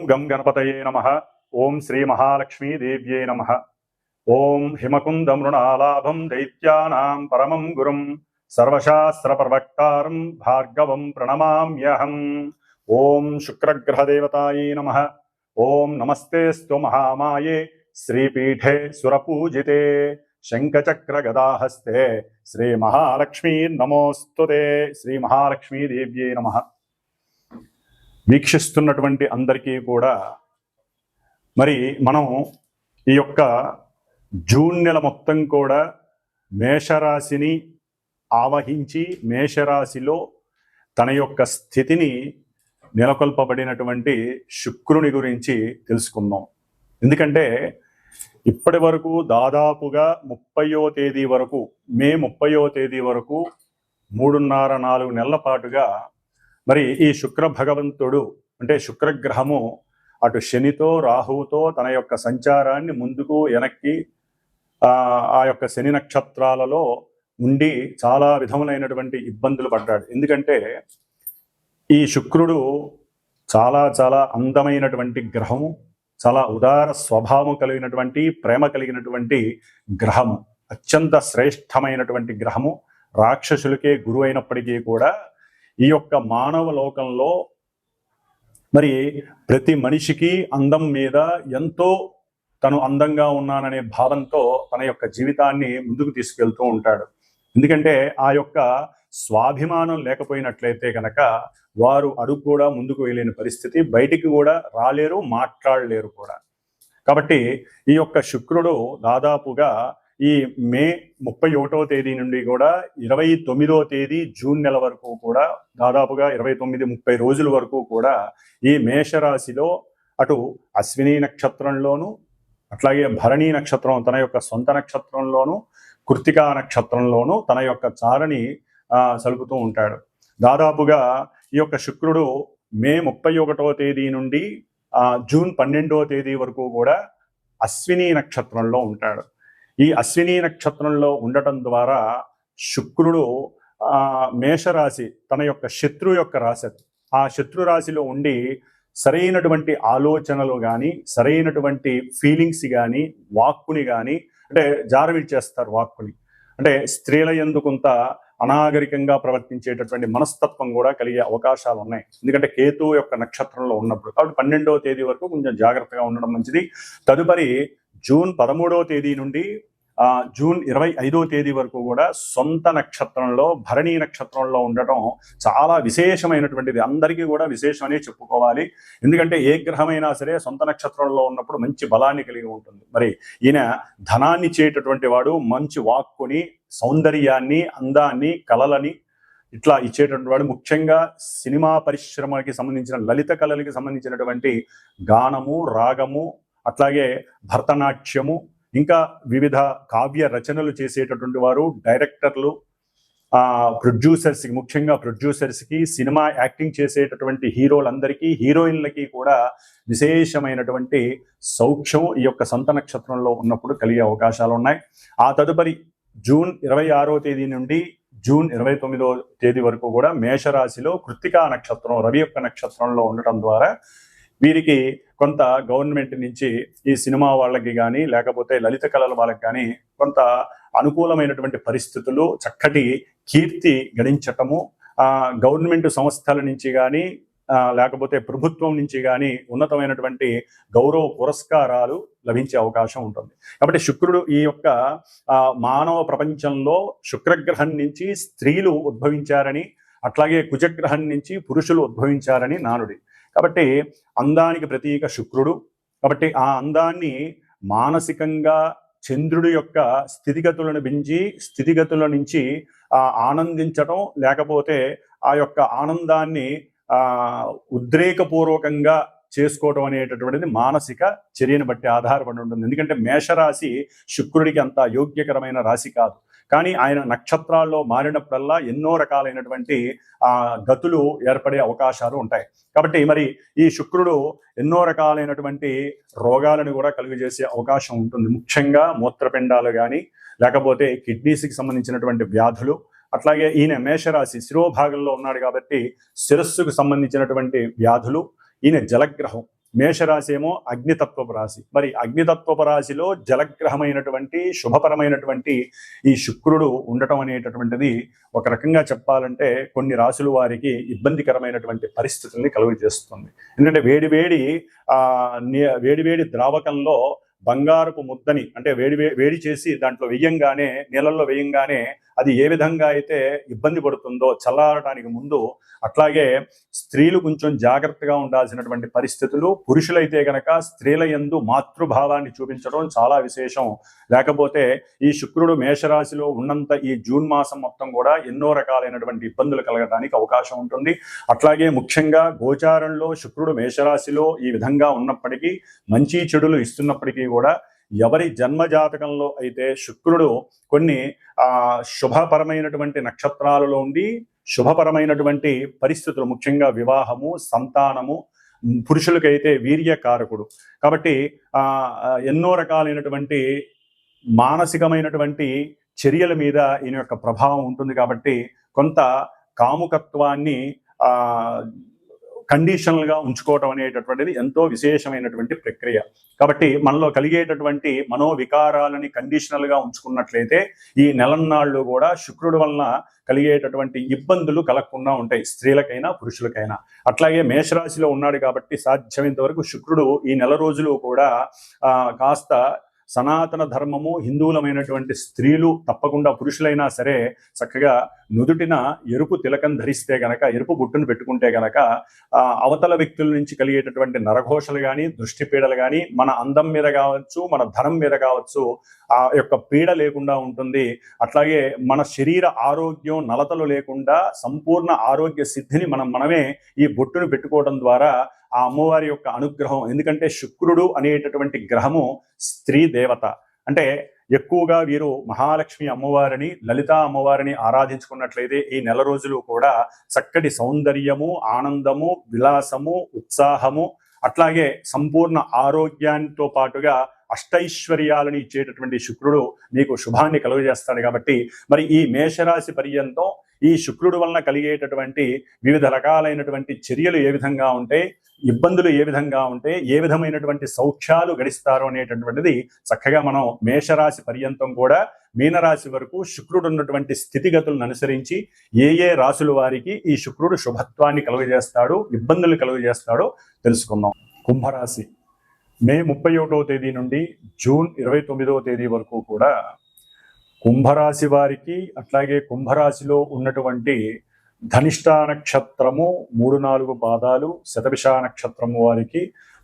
గం గణపతయే నమః. ఓం శ్రీ మహాలక్ష్మీ దేవ్యే నమః. ఓం హిమకుంద మృణాలాభం దైత్యానాం పరమం గురుం సర్వశాస్త్ర ప్రవక్తారం భార్గవం ప్రణమామ్యహం. ఓం శుక్రగ్రహదేవతాయే నమః. ఓం నమస్తేస్తు మహామాయే శ్రీపీఠే సురపూజితే శంఖచక్ర గదాహస్తే శ్రీ మహాలక్ష్మీ నమోస్తుతే. శ్రీ మహాలక్ష్మీ దేవ్యే నమః. వీక్షిస్తున్నటువంటి అందరికీ కూడా మరి మనం ఈ యొక్క జూన్ నెల మొత్తం కూడా మేషరాశిని ఆవహించి మేషరాశిలో తన యొక్క స్థితిని నెలకొల్పబడినటువంటి శుక్రుని గురించి తెలుసుకుందాం. ఎందుకంటే ఇప్పటి వరకు దాదాపుగా 30వ తేదీ వరకు మే 30వ తేదీ వరకు 3.5-4 నెలల పాటుగా మరి ఈ శుక్ర భగవంతుడు అంటే శుక్రగ్రహము అటు శనితో రాహువుతో తన యొక్క సంచారాన్ని ముందుకు వెనక్కి ఆ యొక్క శని నక్షత్రాలలో ఉండి చాలా విధములైనటువంటి ఇబ్బందులు పడ్డాడు. ఎందుకంటే ఈ శుక్రుడు చాలా చాలా అందమైనటువంటి గ్రహము, చాలా ఉదార స్వభావం కలిగినటువంటి ప్రేమ కలిగినటువంటి గ్రహము, అత్యంత శ్రేష్టమైనటువంటి గ్రహము. రాక్షసులకే గురువు అయినప్పటికీ కూడా ఈ యొక్క మానవ లోకంలో మరి ప్రతి మనిషికి అందం మీద ఎంతో తను అందంగా ఉన్నాననే భావంతో తన యొక్క జీవితాన్ని ముందుకు తీసుకెళ్తూ ఉంటాడు. ఎందుకంటే ఆ యొక్క స్వాభిమానం లేకపోయినట్లయితే కనుక వారు అడుగు కూడా ముందుకు వెళ్ళలేని పరిస్థితి, బయటికి కూడా రాలేరు, మాట్లాడలేరు కూడా. కాబట్టి ఈ యొక్క శుక్రుడు దాదాపుగా ఈ మే 31వ తేదీ నుండి కూడా 29వ తేదీ జూన్ నెల వరకు కూడా దాదాపుగా 29-30 రోజుల వరకు కూడా ఈ మేషరాశిలో అటు అశ్విని నక్షత్రంలోను అట్లాగే భరణి నక్షత్రం తన యొక్క సొంత నక్షత్రంలోను కృత్తికా నక్షత్రంలోను తన యొక్క చారని సలుపుతూ ఉంటాడు. దాదాపుగా ఈ యొక్క శుక్రుడు మే 31వ తేదీ నుండి జూన్ 12వ తేదీ వరకు కూడా అశ్విని నక్షత్రంలో ఉంటాడు. ఈ అశ్విని నక్షత్రంలో ఉండటం ద్వారా శుక్రుడు మేషరాశి తన యొక్క శత్రు యొక్క రాశి, ఆ శత్రు రాశిలో ఉండి సరైనటువంటి ఆలోచనలు కానీ సరైనటువంటి ఫీలింగ్స్ కానీ వాక్కుని కానీ అంటే జారవిడ్చేస్తారు. వాక్కుని అంటే స్త్రీల యందు కొంత అనాగరికంగా ప్రవర్తించేటటువంటి మనస్తత్వం కూడా కలిగే అవకాశాలు ఉన్నాయి. ఎందుకంటే కేతు యొక్క నక్షత్రంలో ఉన్నప్పుడు. కాబట్టి 12వ తేదీ వరకు కొంచెం జాగ్రత్తగా ఉండడం మంచిది. తదుపరి జూన్ 13వ తేదీ నుండి జూన్ 25వ తేదీ వరకు కూడా సొంత నక్షత్రంలో భరణి నక్షత్రంలో ఉండటం చాలా విశేషమైనటువంటిది. అందరికీ కూడా విశేషం అనే చెప్పుకోవాలి. ఎందుకంటే ఏ గ్రహమైనా సరే సొంత నక్షత్రంలో ఉన్నప్పుడు మంచి బలాన్ని కలిగి ఉంటుంది. మరి ఈయన ధనాన్ని ఇచ్చేటటువంటి వాడు, మంచి వాక్కుని, సౌందర్యాన్ని, అందాన్ని, కళలని ఇట్లా ఇచ్చేటటువంటి వాడు. ముఖ్యంగా సినిమా పరిశ్రమకి సంబంధించిన లలిత కళలకి సంబంధించినటువంటి గానము, రాగము, అట్లాగే భరతనాట్యము, ఇంకా వివిధ కావ్య రచనలు చేసేటటువంటి వారు, డైరెక్టర్లు, ప్రొడ్యూసర్స్కి, ముఖ్యంగా ప్రొడ్యూసర్స్కి, సినిమా యాక్టింగ్ చేసేటటువంటి హీరోలందరికీ, హీరోయిన్లకి కూడా విశేషమైనటువంటి సౌఖ్యం ఈ యొక్క సొంత నక్షత్రంలో ఉన్నప్పుడు కలిగే అవకాశాలు ఉన్నాయి. ఆ తదుపరి జూన్ 26వ తేదీ నుండి జూన్ 29వ తేదీ వరకు కూడా మేషరాశిలో కృత్తికా నక్షత్రం రవి యొక్క నక్షత్రంలో ఉండటం ద్వారా వీరికి కొంత గవర్నమెంట్ నుంచి ఈ సినిమా వాళ్ళకి కానీ లేకపోతే లలిత కళల వాళ్ళకి కానీ కొంత అనుకూలమైనటువంటి పరిస్థితులు, చక్కటి కీర్తి గడించటము, గవర్నమెంట్ సంస్థల నుంచి కానీ లేకపోతే ప్రభుత్వం నుంచి కానీ ఉన్నతమైనటువంటి గౌరవ పురస్కారాలు లభించే అవకాశం ఉంటుంది. కాబట్టి శుక్రుడు ఈ యొక్క మానవ ప్రపంచంలో శుక్రగ్రహం నుంచి స్త్రీలు ఉద్భవించారని, అట్లాగే కుజగ్రహం నుంచి పురుషులు ఉద్భవించారని నానుడి. కాబట్టి అందానికి ప్రతీక శుక్రుడు. కాబట్టి ఆ అందాన్ని మానసికంగా చంద్రుడి యొక్క స్థితిగతులను పెంచి స్థితిగతుల నుంచి ఆనందించటం, లేకపోతే ఆ యొక్క ఆనందాన్ని ఉద్రేకపూర్వకంగా చేసుకోవటం అనేటటువంటిది మానసిక చర్యను బట్టి ఆధారపడి ఉంటుంది. ఎందుకంటే మేషరాశి శుక్రుడికి అంత యోగ్యకరమైన రాశి కాదు. కానీ ఆయన నక్షత్రాల్లో మారినప్పుడల్లా ఎన్నో రకాలైనటువంటి గతులు ఏర్పడే అవకాశాలు ఉంటాయి. కాబట్టి మరి ఈ శుక్రుడు ఎన్నో రకాలైనటువంటి రోగాలను కూడా కలుగజేసే అవకాశం ఉంటుంది. ముఖ్యంగా మూత్రపిండాలు కానీ లేకపోతే కిడ్నీస్కి సంబంధించినటువంటి వ్యాధులు, అట్లాగే ఈయన మేషరాశి శిరోభాగంలో ఉన్నాడు కాబట్టి శిరస్సుకు సంబంధించినటువంటి వ్యాధులు. ఈయన జలగ్రహం, మేషరాశి ఏమో అగ్నితత్వపు రాశి. మరి అగ్నితత్వపు రాశిలో జలగ్రహమైనటువంటి శుభపరమైనటువంటి ఈ శుక్రుడు ఉండటం అనేటటువంటిది ఒక రకంగా చెప్పాలంటే కొన్ని రాశుల వారికి ఇబ్బందికరమైనటువంటి పరిస్థితుల్ని కలుగజేస్తుంది. ఎందుకంటే వేడివేడి ద్రావకంలో బంగారపు ముద్దని అంటే వేడి చేసి దాంట్లో వెయ్యంగానే, నీళ్ళల్లో వేయంగానే అది ఏ విధంగా అయితే ఇబ్బంది పడుతుందో చల్లారడానికి ముందు, అట్లాగే స్త్రీలు కొంచెం జాగ్రత్తగా ఉండాల్సినటువంటి పరిస్థితులు. పురుషులైతే గనక స్త్రీల యందు మాతృభావాన్ని చూపించడం చాలా విశేషం. లేకపోతే ఈ శుక్రుడు మేషరాశిలో ఉన్నంత ఈ జూన్ మాసం మొత్తం కూడా ఎన్నో రకాలైనటువంటి ఇబ్బందులు కలగడానికి అవకాశం ఉంటుంది. అట్లాగే ముఖ్యంగా గోచారంలో శుక్రుడు మేషరాశిలో ఈ విధంగా ఉన్నప్పటికీ, మంచి చెడులు ఇస్తున్నప్పటికీ కూడా ఎవరి జన్మజాతకంలో అయితే శుక్రుడు కొన్ని శుభపరమైనటువంటి నక్షత్రాలలో ఉండి శుభపరమైనటువంటి పరిస్థితులు, ముఖ్యంగా వివాహము, సంతానము, పురుషులకైతే వీర్యకారకుడు కాబట్టి ఎన్నో రకాలైనటువంటి మానసికమైనటువంటి చర్యల మీద ఈయన యొక్క ప్రభావం ఉంటుంది. కాబట్టి కొంత కాముకత్వాన్ని కండిషనల్గా ఉంచుకోవటం అనేటటువంటిది ఎంతో విశేషమైనటువంటి ప్రక్రియ. కాబట్టి మనలో కలిగేటటువంటి మనోవికారాలని కండిషనల్గా ఉంచుకున్నట్లయితే ఈ నెలన్నాళ్ళు కూడా శుక్రుడు వలన కలిగేటటువంటి ఇబ్బందులు కలగకుండా ఉంటాయి, స్త్రీలకైనా పురుషులకైనా. అట్లాగే మేషరాశిలో ఉన్నాడు కాబట్టి సాధ్యమైనంత వరకు శుక్రుడు ఈ నెల రోజులు కూడా కాస్త సనాతన ధర్మము, హిందువులమైనటువంటి స్త్రీలు తప్పకుండా పురుషులైనా సరే చక్కగా నుదుటిన ఎరుపు తిలకం ధరిస్తే గనక, ఎరుపు బుట్టును పెట్టుకుంటే గనక అవతల వ్యక్తుల నుంచి కలిగేటటువంటి నరఘోషలు కానీ, దృష్టి పీడలు కానీ, మన అందం మీద కావచ్చు, మన ధనం మీద కావచ్చు ఆ యొక్క పీడ లేకుండా ఉంటుంది. అట్లాగే మన శరీర ఆరోగ్యం నలతలు లేకుండా సంపూర్ణ ఆరోగ్య సిద్ధిని మనమే ఈ బొట్టును పెట్టుకోవడం ద్వారా ఆ అమ్మవారి యొక్క అనుగ్రహం. ఎందుకంటే శుక్రుడు అనేటటువంటి గ్రహము స్త్రీ దేవత. అంటే ఎక్కువగా వీరు మహాలక్ష్మి అమ్మవారిని, లలిత అమ్మవారిని ఆరాధించుకున్నట్లయితే ఈ నెల రోజులు కూడా చక్కటి సౌందర్యము, ఆనందము, విలాసము, ఉత్సాహము, అట్లాగే సంపూర్ణ ఆరోగ్యంతో పాటుగా అష్టైశ్వర్యాలను ఇచ్చేటటువంటి శుక్రుడు మీకు శుభాన్ని కలుగజేస్తాడు. కాబట్టి మరి ఈ మేషరాశి పర్యంతం ఈ శుక్రుడు వలన కలిగేటటువంటి వివిధ రకాలైనటువంటి చర్యలు ఏ విధంగా ఉంటాయి, ఇబ్బందులు ఏ విధంగా ఉంటాయి, ఏ విధమైనటువంటి సౌఖ్యాలు గడిస్తారు అనేటటువంటిది చక్కగా మనం మేషరాశి పర్యంతం కూడా మీనరాశి వరకు శుక్రుడు ఉన్నటువంటి స్థితిగతులను అనుసరించి ఏ రాశుల వారికి ఈ శుక్రుడు శుభత్వాన్ని కలుగజేస్తాడు, ఇబ్బందులు కలుగజేస్తాడో తెలుసుకుందాం. కుంభరాశి మే 31వ తేదీ నుండి జూన్ 29వ తేదీ వరకు కూడా కుంభరాశి వారికి, అట్లాగే కుంభరాశిలో ఉన్నటువంటి ధనిష్ట నక్షత్రము 3-4 పాదాలు, శతభిష నక్షత్రము వారికి,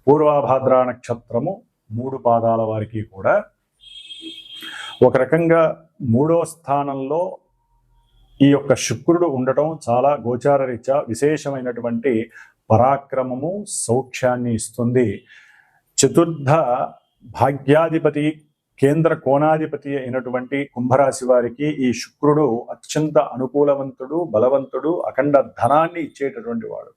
పూర్వభాద్ర నక్షత్రము 3 పాదాల వారికి కూడా ఒక రకంగా 3వ స్థానంలో ఈ యొక్క శుక్రుడు ఉండటం చాలా గోచార రీత్యా విశేషమైనటువంటి పరాక్రమము, సౌఖ్యాన్ని ఇస్తుంది. చతుర్థ భాగ్యాధిపతి, కేంద్ర కోణాధిపతి అయినటువంటి కుంభరాశి వారికి ఈ శుక్రుడు అత్యంత అనుకూలవంతుడు, బలవంతుడు, అఖండ ధనాన్ని ఇచ్చేటటువంటి వాడు.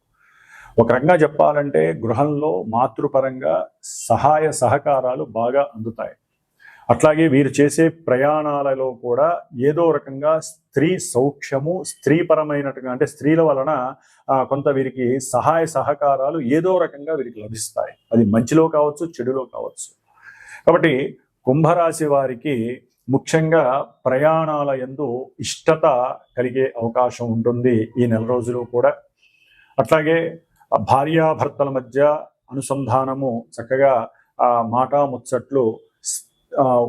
ఒక రకంగా చెప్పాలంటే గృహంలో మాతృపరంగా సహాయ సహకారాలు బాగా అందుతాయి. అట్లాగే వీరు చేసే ప్రయాణాలలో కూడా ఏదో రకంగా స్త్రీ సౌఖ్యము, స్త్రీపరమైనట్టుగా అంటే స్త్రీల వలన కొంత వీరికి సహాయ సహకారాలు ఏదో రకంగా వీరికి లభిస్తాయి. అది మంచిలో కావచ్చు, చెడులో కావచ్చు. కాబట్టి కుంభరాశి వారికి ముఖ్యంగా ప్రయాణాల యందు ఇష్టత కలిగే అవకాశం ఉంటుంది ఈ నెల రోజులు కూడా. అట్లాగే భార్యాభర్తల మధ్య అనుసంధానము చక్కగా మాట ముచ్చట్లు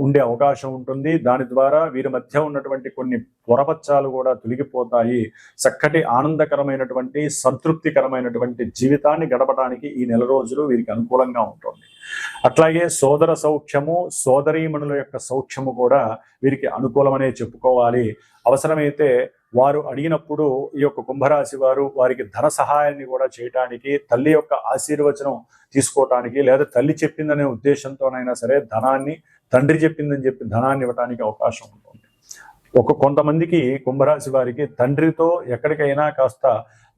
ఉండే అవకాశం ఉంటుంది. దాని ద్వారా వీరి మధ్య ఉన్నటువంటి కొన్ని పొరపచ్చాలు కూడా తొలగిపోతాయి. చక్కటి ఆనందకరమైనటువంటి సంతృప్తికరమైనటువంటి జీవితాన్ని గడపడానికి ఈ నెల రోజులు వీరికి అనుకూలంగా ఉంటుంది. అట్లాగే సోదర సౌఖ్యము, సోదరీమణుల యొక్క సౌఖ్యము కూడా వీరికి అనుకూలమనే చెప్పుకోవాలి. అవసరమైతే వారు అడిగినప్పుడు ఈ యొక్క కుంభరాశి వారు వారికి ధన సహాయాన్ని కూడా చేయటానికి, తల్లి యొక్క ఆశీర్వచనం తీసుకోవటానికి, లేదా తల్లి చెప్పిందనే ఉద్దేశంతోనైనా సరే ధనాన్ని, తండ్రి చెప్పిందని చెప్పి ధనాన్ని ఇవ్వడానికి అవకాశం ఉంటుంది. కొంతమందికి కుంభరాశి వారికి తండ్రితో ఎక్కడికైనా కాస్త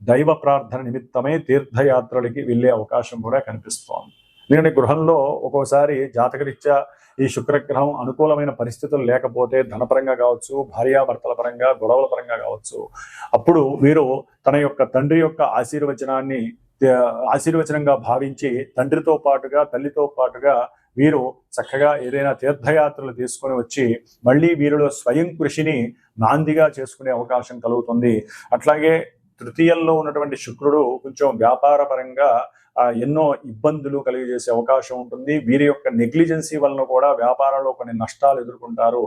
దైవ ప్రార్థన నిమిత్తమై తీర్థయాత్రలకి వెళ్ళే అవకాశం కూడా కనిపిస్తోంది. ఎందుకంటే గృహంలో ఒక్కోసారి జాతకరీత్యా ఈ శుక్రగ్రహం అనుకూలమైన పరిస్థితులు లేకపోతే ధనపరంగా కావచ్చు, భార్యాభర్తల పరంగా, గొడవల పరంగా కావచ్చు, అప్పుడు వీరు తన యొక్క తండ్రి యొక్క ఆశీర్వచనాన్ని ఆశీర్వచనంగా భావించి తండ్రితో పాటుగా తల్లితో పాటుగా వీరు చక్కగా ఏదైనా తీర్థయాత్రలు తీసుకొని వచ్చి మళ్ళీ వీరిలో స్వయం కృషిని నాందిగా చేసుకునే అవకాశం కలుగుతుంది. అట్లాగే తృతీయంలో ఉన్నటువంటి శుక్రుడు కొంచెం వ్యాపార పరంగా ఎన్నో ఇబ్బందులు కలిగజేసే అవకాశం ఉంటుంది. వీరి యొక్క నెగ్లిజెన్సీ వలన కూడా వ్యాపారంలో కొన్ని నష్టాలు ఎదుర్కొంటారు.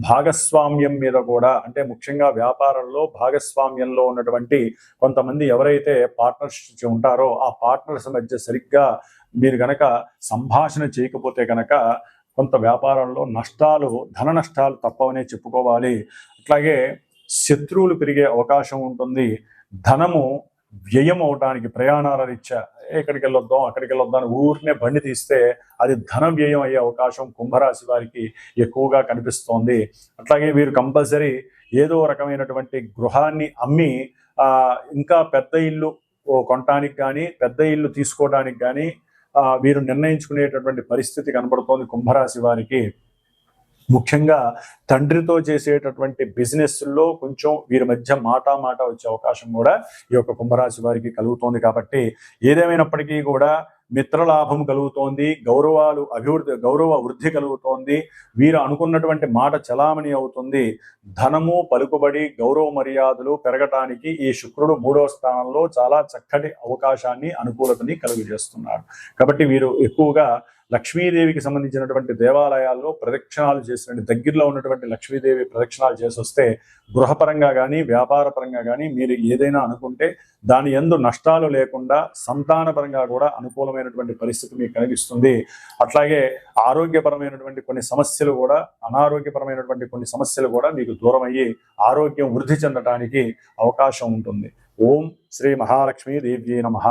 భాగస్వామ్యం మీద కూడా, అంటే ముఖ్యంగా వ్యాపారంలో భాగస్వామ్యంలో ఉన్నటువంటి కొంతమంది ఎవరైతే పార్ట్నర్స్ ఉంటారో ఆ పార్ట్నర్స్ మధ్య సరిగ్గా మీరు గనక సంభాషణ చేయకపోతే గనక కొంత వ్యాపారంలో నష్టాలు, ధన నష్టాలు తప్పవనే చెప్పుకోవాలి. అట్లాగే శత్రువులు పెరిగే అవకాశం ఉంటుంది. ధనము వ్యయం అవడానికి, ప్రయాణాల రీత్యా ఎక్కడికి వెళ్ళొద్దాం అక్కడికి వెళ్ళొద్దాం ఊరినే బండి తీస్తే అది ధన వ్యయం అయ్యే అవకాశం కుంభరాశి వారికి ఎక్కువగా కనిపిస్తోంది. అట్లాగే వీరు కంపల్సరీ ఏదో రకమైనటువంటి గృహాన్ని అమ్మి ఇంకా పెద్ద ఇల్లు కొనటానికి కానీ పెద్ద ఇల్లు తీసుకోవడానికి కానీ వీరు నిర్ణయించుకునేటటువంటి పరిస్థితి కనబడుతోంది కుంభరాశి వారికి. ముఖ్యంగా తండ్రితో చేసేటటువంటి బిజినెస్లో కొంచెం వీరి మధ్య మాట వచ్చే అవకాశం కూడా ఈ యొక్క కుంభరాశి వారికి కలుగుతోంది. కాబట్టి ఏదేమైనప్పటికీ కూడా మిత్రలాభం కలుగుతోంది, గౌరవ వృద్ధి కలుగుతోంది, వీరు అనుకున్నటువంటి మాట చలామణి అవుతుంది. ధనము, పలుకుబడి, గౌరవ మర్యాదలు పెరగటానికి ఈ శుక్రుడు 3వ స్థానంలో చాలా చక్కటి అవకాశాన్ని, అనుకూలతని కలుగజేస్తున్నాడు. కాబట్టి వీరు ఎక్కువగా లక్ష్మీదేవికి సంబంధించినటువంటి దేవాలయాల్లో ప్రదక్షిణాలు చేసినటువంటి, దగ్గరలో ఉన్నటువంటి లక్ష్మీదేవి ప్రదక్షిణాలు చేసి వస్తే గృహపరంగా కానీ వ్యాపార పరంగా కానీ మీరు ఏదైనా అనుకుంటే దాని యందు నష్టాలు లేకుండా సంతానపరంగా కూడా అనుకూలమైనటువంటి పరిస్థితి మీకు కనిపిస్తుంది. అట్లాగే ఆరోగ్యపరమైనటువంటి కొన్ని సమస్యలు కూడా, అనారోగ్యపరమైనటువంటి కొన్ని సమస్యలు కూడా మీకు దూరం అయ్యి ఆరోగ్యం వృద్ధి చెందడానికి అవకాశం ఉంటుంది. ఓం శ్రీ మహాలక్ష్మీ దేవ్యే నమః.